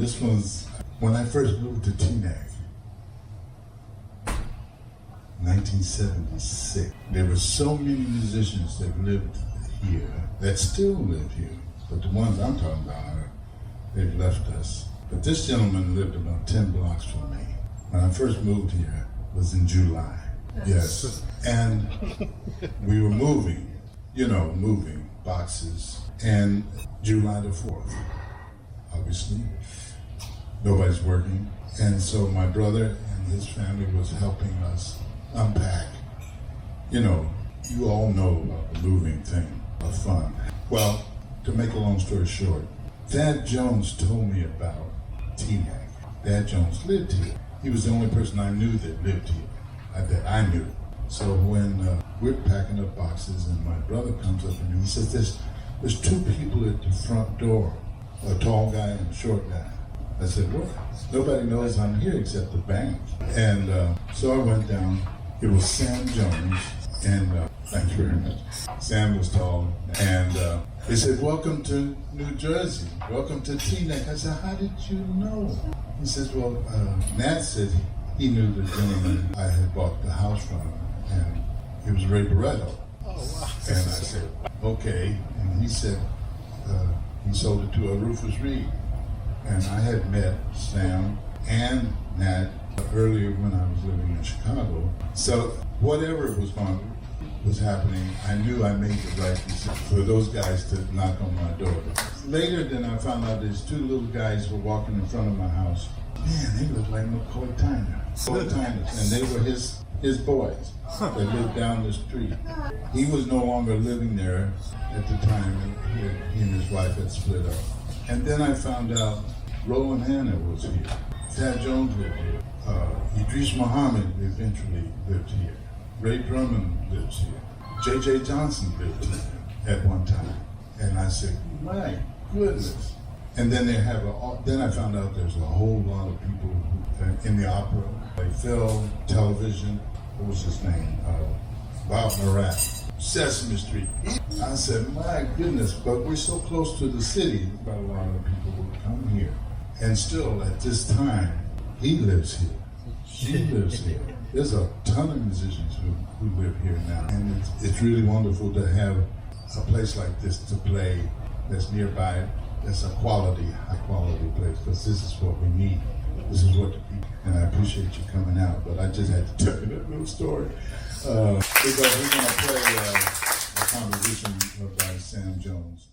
this was when I first moved to Teaneck, 1976. There were so many musicians that lived here, that still live here, but the ones I'm talking about, they've left us. But this gentleman lived about 10 blocks from me. When I first moved here, it was in July. Yes. And we were moving boxes, and July the 4th, obviously. Nobody's working. And so my brother and his family was helping us unpack. You all know about the moving thing, of fun. Well, to make a long story short, Dad Jones told me about Teaneck. Dad Jones lived here. He was the only person I knew that lived here, that I knew. So when we're packing up boxes and my brother comes up and he says, there's two people at the front door, a tall guy and a short guy. I said, what? Nobody knows I'm here except the bank. And so I went down. It was Sam Jones, and thanks very much. Sam was tall, and he said, welcome to New Jersey. Welcome to Teaneck. I said, how did you know? He says, well, Nat said he knew the gentleman I had bought the house from, and it was Ray Barretto. Oh, wow. And I said, okay. And he said, he sold it to a Rufus Reid. And I had met Sam and Nat earlier when I was living in Chicago. So whatever was happening, I knew I made the right decision for those guys to knock on my door. Later, then I found out these two little guys were walking in front of my house. Man, they looked like McCoy Tyner. And they were his boys that lived down the street. He was no longer living there at the time. He and his wife had split up. And then I found out Roland Hanna was here. Thad Jones lived here. Idris Muhammad eventually lived here. Ray Drummond lives here. J.J. Johnson lived here at one time. And I said, my goodness. And then then I found out there's a whole lot of people in the opera, like film, television. What was his name? Bob Marat. Sesame Street. I said, my goodness, but we're so close to the city, but a lot of people would come here. And still, at this time, he lives here. She lives here. There's a ton of musicians who live here now. And it's really wonderful to have a place like this to play that's nearby. That's a high quality place, because this is what we need. This is what the people, and I appreciate you coming out, but I just had to tell you that little story. Because we're going to play a composition by Sam Jones.